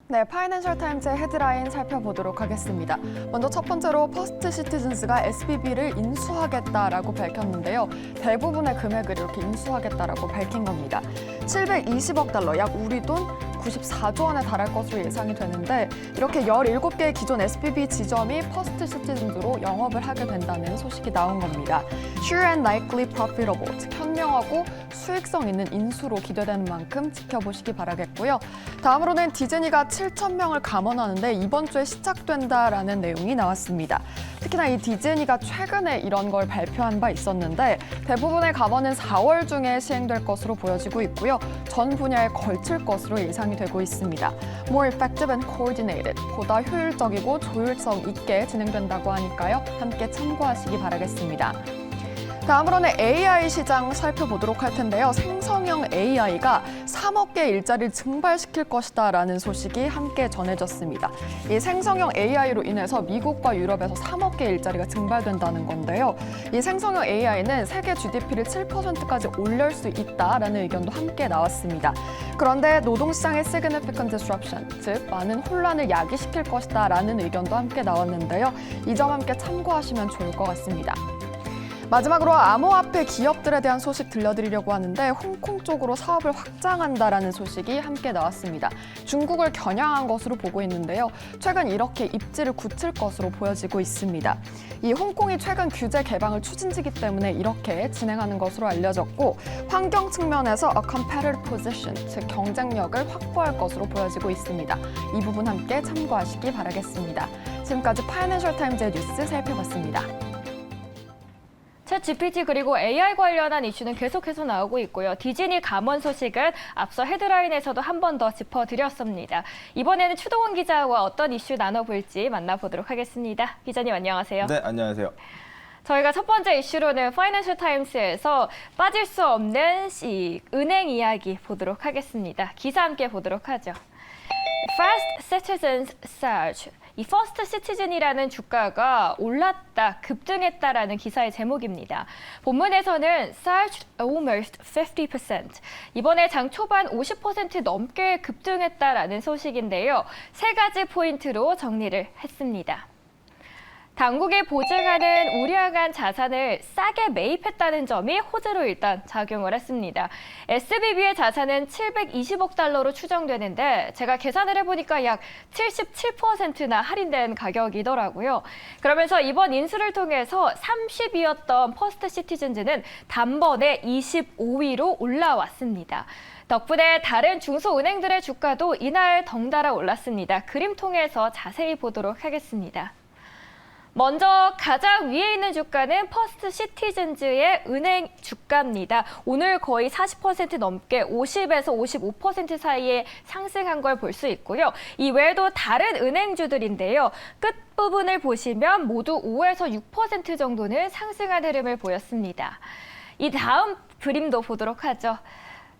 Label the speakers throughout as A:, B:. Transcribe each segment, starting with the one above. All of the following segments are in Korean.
A: 네, 파이낸셜 타임즈의 헤드라인 살펴보도록 하겠습니다. 먼저 첫 번째로 퍼스트 시티즌스가 SBB를 인수하겠다라고 밝혔는데요. 대부분의 금액을 이렇게 인수하겠다라고 밝힌 겁니다. 720억 달러, 약 우리 돈 94조 원에 달할 것으로 예상이 되는데 이렇게 17개의 기존 SBB 지점이 퍼스트 시티즌으로 영업을 하게 된다는 소식이 나온 겁니다. Sure and likely profitable, 즉 현명하고 수익성 있는 인수로 기대되는 만큼 지켜보시기 바라겠고요. 다음으로는 디즈니가 7,000명을 감원하는데 이번 주에 시작된다라는 내용이 나왔습니다. 특히나 이 디즈니가 최근에 이런 걸 발표한 바 있었는데 대부분의 감원은 4월 중에 시행될 것으로 보여지고 있고요. 전 분야에 걸칠 것으로 예상이 되고 있습니다. More effective and coordinated, 보다 효율적이고 조율성 있게 진행된다고 하니까요. 함께 참고하시기 바라겠습니다. 다음으로는 AI 시장 살펴보도록 할 텐데요. 생성형 AI가 3억 개의 일자리를 증발시킬 것이다라는 소식이 함께 전해졌습니다. 이 생성형 AI로 인해서 미국과 유럽에서 3억 개의 일자리가 증발된다는 건데요. 이 생성형 AI는 세계 GDP를 7%까지 올릴 수 있다라는 의견도 함께 나왔습니다. 그런데 노동시장의 significant disruption, 즉 많은 혼란을 야기시킬 것이다라는 의견도 함께 나왔는데요. 이 점 함께 참고하시면 좋을 것 같습니다. 마지막으로 암호화폐 기업들에 대한 소식 들려드리려고 하는데 홍콩 쪽으로 사업을 확장한다라는 소식이 함께 나왔습니다. 중국을 겨냥한 것으로 보고 있는데요. 최근 이렇게 입지를 굳힐 것으로 보여지고 있습니다. 이 홍콩이 최근 규제 개방을 추진지기 때문에 이렇게 진행하는 것으로 알려졌고 환경 측면에서 a competitive position, 즉 경쟁력을 확보할 것으로 보여지고 있습니다. 이 부분 함께 참고하시기 바라겠습니다. 지금까지 파이낸셜 타임즈의 뉴스 살펴봤습니다.
B: 챗 GPT 그리고 AI 관련한 이슈는 계속해서 나오고 있고요. 디즈니 감원 소식은 앞서 헤드라인에서도 한 번 더 짚어드렸습니다. 이번에는 추동훈 기자와 어떤 이슈 나눠볼지 만나보도록 하겠습니다. 기자님 안녕하세요.
C: 네, 안녕하세요.
B: 저희가 첫 번째 이슈로는 파이낸셜 타임스에서 빠질 수 없는 은행 이야기 보도록 하겠습니다. 기사 함께 보도록 하죠. First Citizens Surge. 이 퍼스트 시티즌이라는 주가가 올랐다, 급등했다라는 기사의 제목입니다. 본문에서는 surged almost 50%. 이번에 장 초반 50% 넘게 급등했다라는 소식인데요. 세 가지 포인트로 정리를 했습니다. 당국이 보증하는 우량한 자산을 싸게 매입했다는 점이 호재로 일단 작용을 했습니다. SBB의 자산은 720억 달러로 추정되는데 제가 계산을 해보니까 약 77%나 할인된 가격이더라고요. 그러면서 이번 인수를 통해서 30위였던 퍼스트 시티즌즈는 단번에 25위로 올라왔습니다. 덕분에 다른 중소은행들의 주가도 이날 덩달아 올랐습니다. 그림 통해서 자세히 보도록 하겠습니다. 먼저 가장 위에 있는 주가는 퍼스트 시티즌즈의 은행 주가입니다. 오늘 거의 40% 넘게 50에서 55% 사이에 상승한 걸 볼 수 있고요. 이 외에도 다른 은행주들인데요. 끝부분을 보시면 모두 5에서 6% 정도는 상승한 흐름을 보였습니다. 이 다음 그림도 보도록 하죠.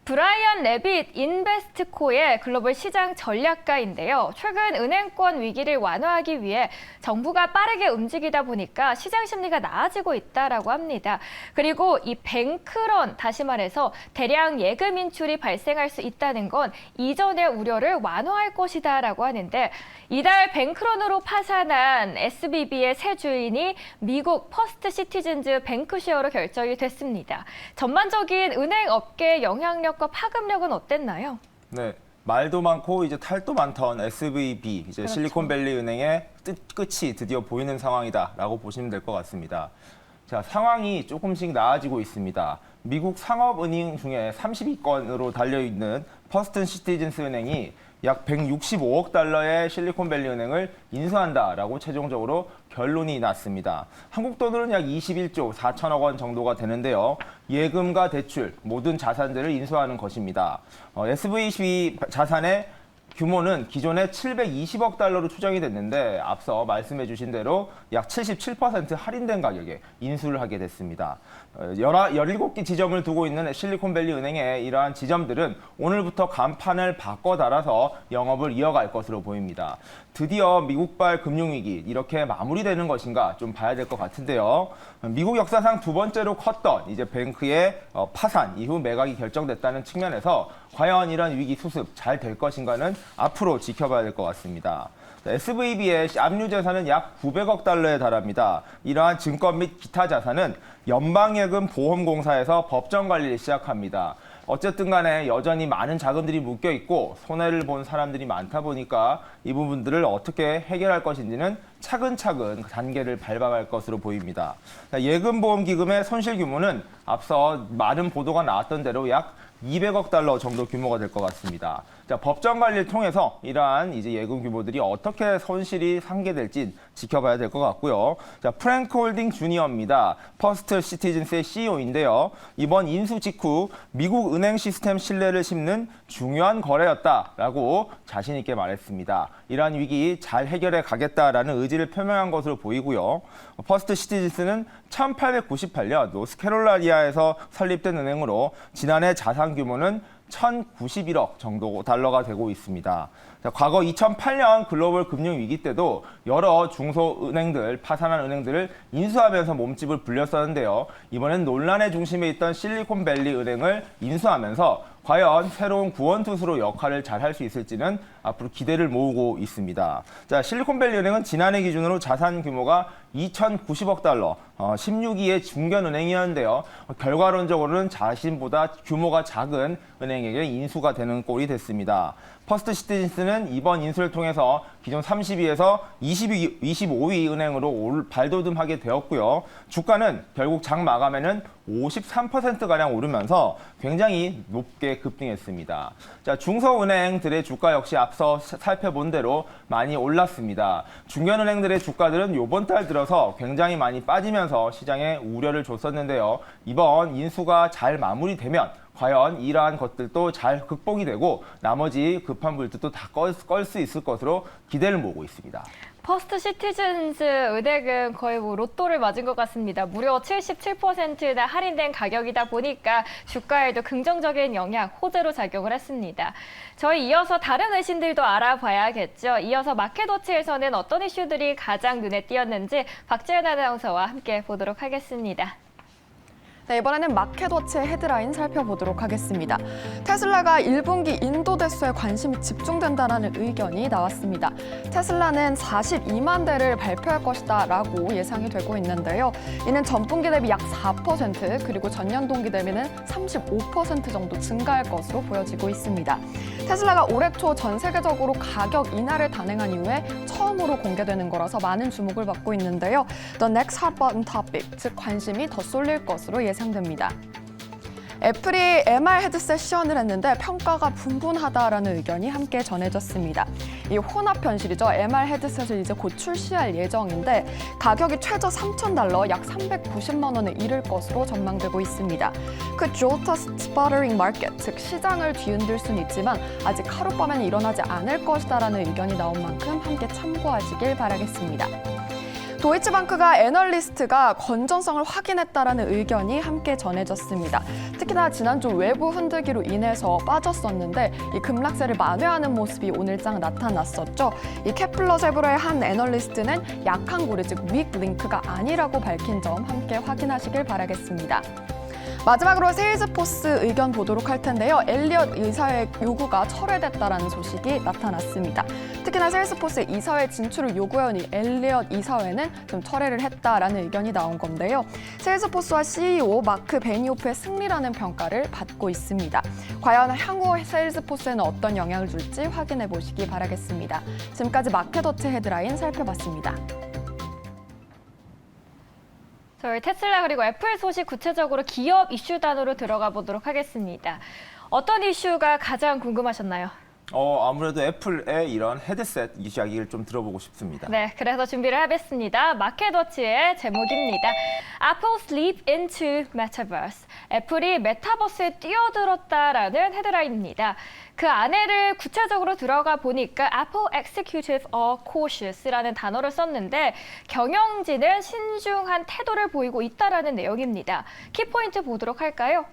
B: 브라이언 레빗 인베스트코의 글로벌 시장 전략가인데요. 최근 은행권 위기를 완화하기 위해 정부가 빠르게 움직이다 보니까 시장 심리가 나아지고 있다라고 합니다. 그리고 이 뱅크런, 다시 말해서 대량 예금 인출이 발생할 수 있다는 건 이전의 우려를 완화할 것이다라고 하는데 이달 뱅크런으로 파산한 SBB의 새 주인이 미국 퍼스트 시티즌즈 뱅크쉐어로 결정이 됐습니다. 전반적인 은행 업계의 영향력과 파급력은 어땠나요?
C: 네, 말도 많고 이제 탈도 많던 SVB, 이제
B: 그렇죠.
C: 실리콘밸리 은행의 끝이 드디어 보이는 상황이다라고 보시면 될 것 같습니다. 자, 상황이 조금씩 나아지고 있습니다. 미국 상업은행 중에 30위권으로 달려있는 퍼스트 시티즌스 은행이 약 165억 달러의 실리콘밸리 은행을 인수한다라고 최종적으로 결론이 났습니다. 한국 돈으로는 약 21조 4천억 원 정도가 되는데요. 예금과 대출, 모든 자산들을 인수하는 것입니다. SVB 자산의 규모는 기존에 720억 달러로 추정이 됐는데 앞서 말씀해 주신 대로 약 77% 할인된 가격에 인수를 하게 됐습니다. 17개 지점을 두고 있는 실리콘밸리 은행의 이러한 지점들은 오늘부터 간판을 바꿔 달아서 영업을 이어갈 것으로 보입니다. 드디어 미국발 금융위기 이렇게 마무리되는 것인가 좀 봐야 될 것 같은데요. 미국 역사상 두 번째로 컸던 이제 뱅크의 파산 이후 매각이 결정됐다는 측면에서 과연 이런 위기 수습 잘 될 것인가는 앞으로 지켜봐야 될 것 같습니다. SVB의 압류 재산은 약 900억 달러에 달합니다. 이러한 증권 및 기타 자산은 연방예금 보험공사에서 법정 관리를 시작합니다. 어쨌든 간에 여전히 많은 자금들이 묶여 있고 손해를 본 사람들이 많다 보니까 이 부분들을 어떻게 해결할 것인지는 차근차근 단계를 밟아갈 것으로 보입니다. 예금보험기금의 손실 규모는 앞서 많은 보도가 나왔던 대로 약 200억 달러 정도 규모가 될 것 같습니다. 자, 법정 관리를 통해서 이러한 이제 예금 규모들이 어떻게 손실이 상계될지 지켜봐야 될 것 같고요. 자, 프랭크 홀딩 주니어입니다. 퍼스트 시티즌스의 CEO인데요. 이번 인수 직후 미국 은행 시스템 신뢰를 심는 중요한 거래였다라고 자신 있게 말했습니다. 이러한 위기 잘 해결해 가겠다라는 의지를 표명한 것으로 보이고요. 퍼스트 시티즌스는 1898년 노스캐롤라이나에서 설립된 은행으로 지난해 자산 규모는 1,091억 정도 달러가 되고 있습니다. 자, 과거 2008년 글로벌 금융위기 때도 여러 중소은행들, 파산한 은행들을 인수하면서 몸집을 불렸었는데요. 이번엔 논란의 중심에 있던 실리콘밸리 은행을 인수하면서 과연 새로운 구원투수로 역할을 잘 할 수 있을지는 앞으로 기대를 모으고 있습니다. 자, 실리콘밸리 은행은 지난해 기준으로 자산 규모가 2,090억 달러, 16위의 중견은행이었는데요. 결과론적으로는 자신보다 규모가 작은 은행에게 인수가 되는 꼴이 됐습니다. 퍼스트 시티즌스는 이번 인수를 통해서 기존 30위에서 25위 은행으로 발돋움하게 되었고요. 주가는 결국 장 마감에는 53%가량 오르면서 굉장히 높게 급등했습니다. 자, 중소은행들의 주가 역시 앞서 살펴본 대로 많이 올랐습니다. 중견은행들의 주가들은 이번 달 들어서 굉장히 많이 빠지면서 시장에 우려를 줬었는데요. 이번 인수가 잘 마무리되면 과연 이러한 것들도 잘 극복이 되고 나머지 급한 불들도 다 끌 수 있을 것으로 기대를 모으고 있습니다.
B: 퍼스트 시티즌스 은행은 거의 로또를 맞은 것 같습니다. 무려 77%나 할인된 가격이다 보니까 주가에도 긍정적인 영향, 호재로 작용을 했습니다. 저희 이어서 다른 외신들도 알아봐야겠죠. 이어서 마켓워치에서는 어떤 이슈들이 가장 눈에 띄었는지 박재현 아나운서와 함께 보도록 하겠습니다.
A: 네, 이번에는 마켓워치의 헤드라인 살펴보도록 하겠습니다. 테슬라가 1분기 인도 대수에 관심이 집중된다라는 의견이 나왔습니다. 테슬라는 42만 대를 발표할 것이다라고 예상이 되고 있는데요. 이는 전분기 대비 약 4% 그리고 전년 동기 대비는 35% 정도 증가할 것으로 보여지고 있습니다. 테슬라가 올해 초 전 세계적으로 가격 인하를 단행한 이후에 처음으로 공개되는 거라서 많은 주목을 받고 있는데요. The next hot button topic, 즉 관심이 더 쏠릴 것으로 예상됩니다. 애플이 MR 헤드셋 시연을 했는데 평가가 분분하다라는 의견이 함께 전해졌습니다. 이 혼합 현실이죠. MR 헤드셋을 이제 곧 출시할 예정인데 가격이 최저 $3,000, 약 390만 원에 이를 것으로 전망되고 있습니다. 그 Jota Sputtering Market, 즉 시장을 뒤흔들 수는 있지만 아직 하룻밤에는 일어나지 않을 것이다라는 의견이 나온 만큼 함께 참고하시길 바라겠습니다. 도이치방크가 애널리스트가 건전성을 확인했다라는 의견이 함께 전해졌습니다. 특히나 지난주 외부 흔들기로 인해서 빠졌었는데 이 급락세를 만회하는 모습이 오늘장 나타났었죠. 이 케플러 세브로의 한 애널리스트는 약한 고리, 즉 윅 링크가 아니라고 밝힌 점 함께 확인하시길 바라겠습니다. 마지막으로 세일즈포스 의견 보도록 할 텐데요. 엘리엇 이사회 요구가 철회됐다라는 소식이 나타났습니다. 특히나 세일즈포스의 이사회 진출을 요구해온 이 엘리엇 이사회는 좀 철회를 했다라는 의견이 나온 건데요. 세일즈포스와 CEO 마크 베니오프의 승리라는 평가를 받고 있습니다. 과연 향후 세일즈포스에는 어떤 영향을 줄지 확인해 보시기 바라겠습니다. 지금까지 마켓워치 헤드라인 살펴봤습니다.
B: 저희 테슬라 그리고 애플 소식 구체적으로 기업 이슈 단으로 들어가 보도록 하겠습니다. 어떤 이슈가 가장 궁금하셨나요?
C: 아무래도 애플의 이런 헤드셋 이야기를 좀 들어보고 싶습니다.
B: 네, 그래서 준비를 하겠습니다. 마켓워치의 제목입니다. Apple Leap into Metaverse. 애플이 메타버스에 뛰어들었다라는 헤드라인입니다. 그 안에를 구체적으로 들어가 보니까 Apple Executive are cautious라는 단어를 썼는데 경영진은 신중한 태도를 보이고 있다라는 내용입니다. 키포인트 보도록 할까요?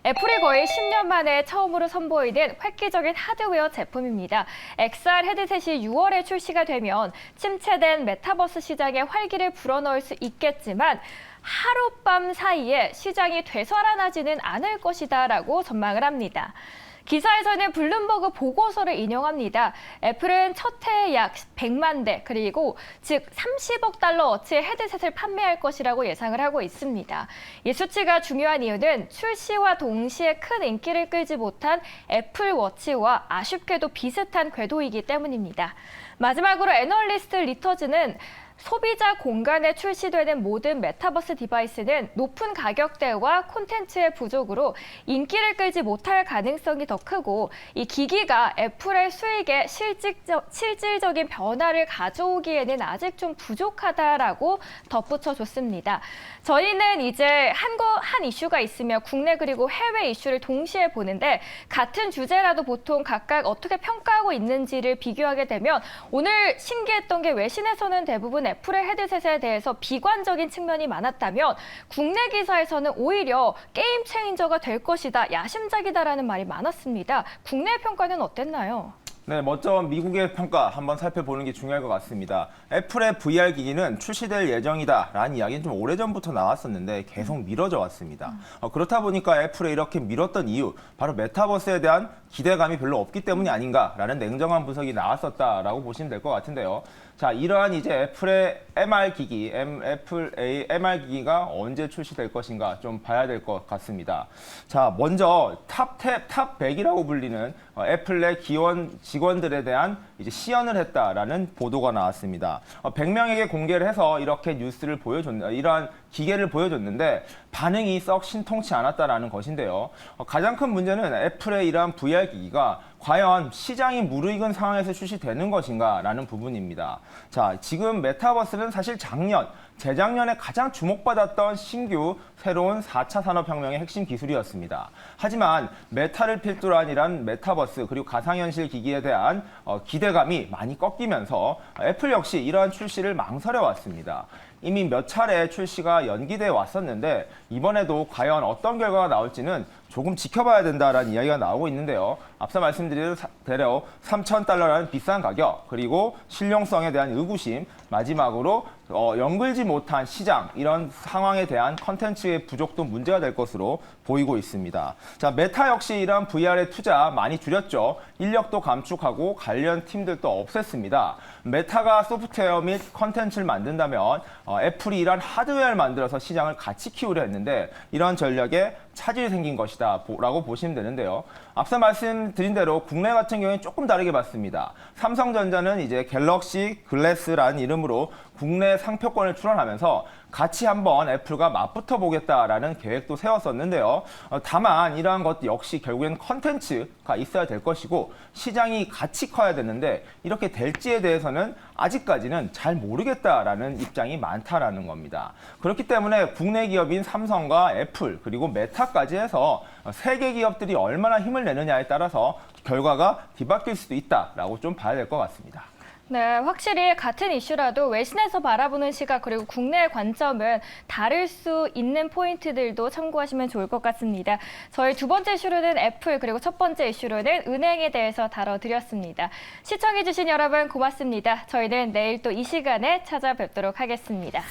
B: 애플이 거의 10년 만에 처음으로 선보이는 획기적인 하드웨어 제품입니다. XR 헤드셋이 6월에 출시가 되면 침체된 메타버스 시장에 활기를 불어넣을 수 있겠지만 하룻밤 사이에 시장이 되살아나지는 않을 것이다라고 전망을 합니다. 기사에서는 블룸버그 보고서를 인용합니다. 애플은 첫 해에 약 100만 대, 그리고 즉 30억 달러 어치의 헤드셋을 판매할 것이라고 예상을 하고 있습니다. 이 수치가 중요한 이유는 출시와 동시에 큰 인기를 끌지 못한 애플워치와 아쉽게도 비슷한 궤도이기 때문입니다. 마지막으로 애널리스트 리터즈는 소비자 공간에 출시되는 모든 메타버스 디바이스는 높은 가격대와 콘텐츠의 부족으로 인기를 끌지 못할 가능성이 더 크고, 이 기기가 애플의 수익에 실질적인 변화를 가져오기에는 아직 좀 부족하다라고 덧붙여줬습니다. 저희는 이제 한 이슈가 있으면 국내 그리고 해외 이슈를 동시에 보는데, 같은 주제라도 보통 각각 어떻게 평가하고 있는지를 비교하게 되면 오늘 신기했던 게 외신에서는 대부분 애플의 헤드셋에 대해서 비관적인 측면이 많았다면 국내 기사에서는 오히려 게임 체인저가 될 것이다, 야심작이다라는 말이 많았습니다. 국내 평가는 어땠나요?
C: 네, 먼저 미국의 평가 한번 살펴보는 게 중요할 것 같습니다. 애플의 VR 기기는 출시될 예정이다라는 이야기는 좀 오래전부터 나왔었는데 계속 미뤄져 왔습니다. 그렇다 보니까 애플에 이렇게 미뤘던 이유, 바로 메타버스에 대한 기대감이 별로 없기 때문이 아닌가라는 냉정한 분석이 나왔었다라고 보시면 될 것 같은데요. 자, 이러한 이제 애플의 MR 기기, 애플의 MR 기기가 언제 출시될 것인가 좀 봐야 될 것 같습니다. 자, 먼저 탑 100이라고 불리는 애플 내 기원 직원들에 대한 이제 시연을 했다라는 보도가 나왔습니다. 100명에게 공개를 해서 이렇게 뉴스를 이러한 기계를 보여줬는데 반응이 썩 신통치 않았다라는 것인데요. 가장 큰 문제는 애플의 이러한 VR 기기가 과연 시장이 무르익은 상황에서 출시되는 것인가라는 부분입니다. 자, 지금 메타버스는 사실 재작년에 가장 주목받았던 신규 새로운 4차 산업혁명의 핵심 기술이었습니다. 하지만 메타를 필두로 한 이런 메타버스 그리고 가상현실 기기에 대한 기대감이 많이 꺾이면서 애플 역시 이러한 출시를 망설여왔습니다. 이미 몇 차례 출시가 연기돼 왔었는데 이번에도 과연 어떤 결과가 나올지는 조금 지켜봐야 된다라는 이야기가 나오고 있는데요. 앞서 말씀드린 대로 $3,000라는 비싼 가격, 그리고 실용성에 대한 의구심, 마지막으로 연결지 못한 시장, 이런 상황에 대한 컨텐츠의 부족도 문제가 될 것으로 보이고 있습니다. 자, 메타 역시 이런 VR에 투자 많이 줄였죠. 인력도 감축하고 관련 팀들도 없앴습니다. 메타가 소프트웨어 및 컨텐츠를 만든다면 애플이 이런 하드웨어를 만들어서 시장을 같이 키우려 했는데 이런 전략에 차질이 생긴 것이다 라고 보시면 되는데요. 앞서 말씀드린 대로 국내 같은 경우에는 조금 다르게 봤습니다. 삼성전자는 이제 갤럭시 글래스라는 이름으로 국내 상표권을 출원하면서 같이 한번 애플과 맞붙어 보겠다라는 계획도 세웠었는데요. 다만 이러한 것 역시 결국엔 컨텐츠가 있어야 될 것이고 시장이 같이 커야 되는데 이렇게 될지에 대해서는 아직까지는 잘 모르겠다라는 입장이 많다라는 겁니다. 그렇기 때문에 국내 기업인 삼성과 애플 그리고 메타까지 해서 세계 기업들이 얼마나 힘을 내느냐에 따라서 결과가 뒤바뀔 수도 있다라고 좀 봐야 될 것 같습니다.
B: 네, 확실히 같은 이슈라도 외신에서 바라보는 시각 그리고 국내의 관점은 다를 수 있는 포인트들도 참고하시면 좋을 것 같습니다. 저희 두 번째 이슈로는 애플, 그리고 첫 번째 이슈로는 은행에 대해서 다뤄드렸습니다. 시청해주신 여러분 고맙습니다. 저희는 내일 또 이 시간에 찾아뵙도록 하겠습니다.